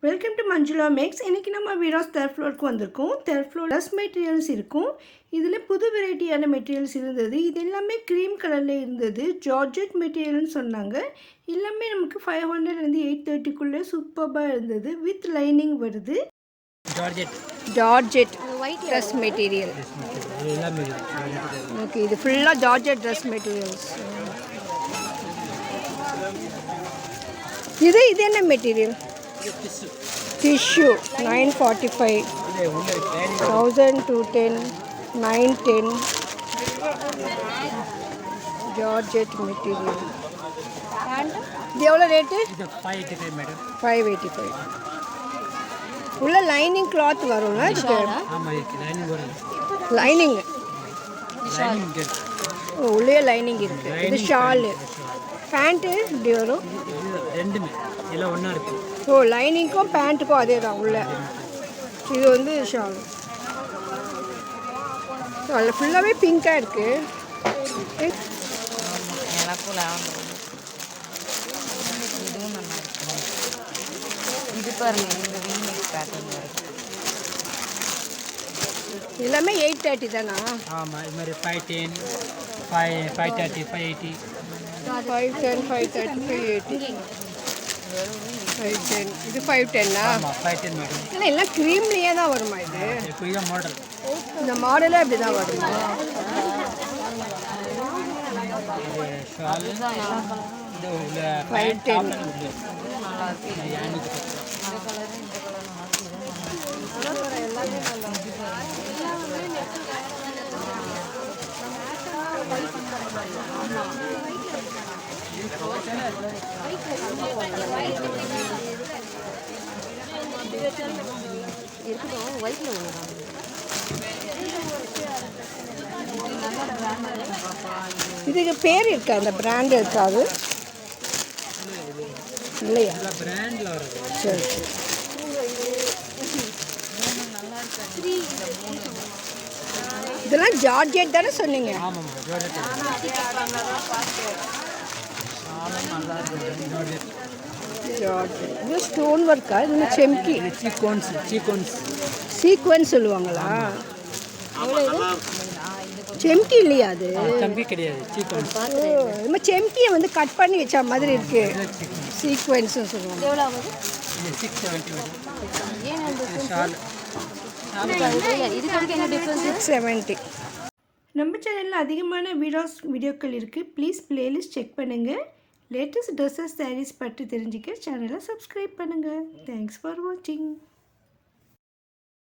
Welcome to Manjula maths. இன்றைக்கி நம்ம Veeras third ஃப்ளோருக்கு வந்திருக்கோம். தேர்ட் ஃப்ளோர் ட்ரெஸ் மெட்டீரியல்ஸ் இருக்கும். இதில் புது வெரைட்டியான மெட்டீரியல்ஸ் இருந்தது. இது எல்லாமே க்ரீம் கலரில் இருந்தது. ஜார்ஜெட் மெட்டீரியல்னு சொன்னாங்க. எல்லாமே நமக்கு 500 830 சூப்பராக இருந்தது. வித் லைனிங் வருது. Georgette white dress material. Okay, இது ஃபுல்லாக ஜார்ஜெட் ட்ரெஸ் மெட்டீரியல்ஸ். இது என்ன மெட்டீரியல்? Tissue 945, 1210, 910. Georgette material. இது எவ்வளோ ரேட்டு? 585. உள்ள லைனிங் கிளாத் வரும்ல இதுக்கு? லைனிங் உள்ளே லைனிங் இருக்கு. இது ஷாலு. பேண்ட்டு இப்படி வரும். ஓ, லைனிங்க்கும் பேண்ட்டுக்கும் அதே தான் உள்ள. இது வந்து ஷால். அதில் ஃபுல்லாகவே பிங்காக இருக்குது. எல்லாமே 830 தானா? ஆமாம், இது மாதிரி 510, 530, 580, 510, 530, 580. 510. இது 510. ஆமாம் 510 மேடம். இல்லை எல்லாம் க்ரீம்லேயே தான் வருமா இது? இப்போ இதான் மாடல். இந்த மாடலே அப்படி தான் வருமா? ஷால் இந்த உள்ள 510. இதுக்கு பேர் இருக்கா? இந்த பிராண்ட் இருக்காது இல்லையா? பிராண்டில் வருது. சரி. இதெல்லாம் ஜார்ஜெட் தானே சொன்னீங்க? ஆமாம், ஜார்ஜெட். ஜார்ஜெட். இது ஸ்டோன் ஒர்க்கா? இது செம்கி சீக்வன்ஸ் சொல்லுவாங்களா? செம்கி இல்லையா அது? செம்கி கிடையாது, சீக்வன்ஸ். நம்ம செம்கியை வந்து கட் பண்ணி வச்ச மாதிரி இருக்கு. சீக்வன்ஸ்னு சொல்லுவாங்க. 670. நம்ம சேனலில் அதிகமான வீடியோக்கள் இருக்குது. ப்ளீஸ் பிளேலிஸ்ட் செக் பண்ணுங்கள். லேட்டஸ்ட் ட்ரெஸ்ஸஸ், சாரீஸ் பற்றி தெரிஞ்சுக்க சேனலை சப்ஸ்கிரைப் பண்ணுங்கள். தேங்க்ஸ் ஃபார் வாட்சிங்.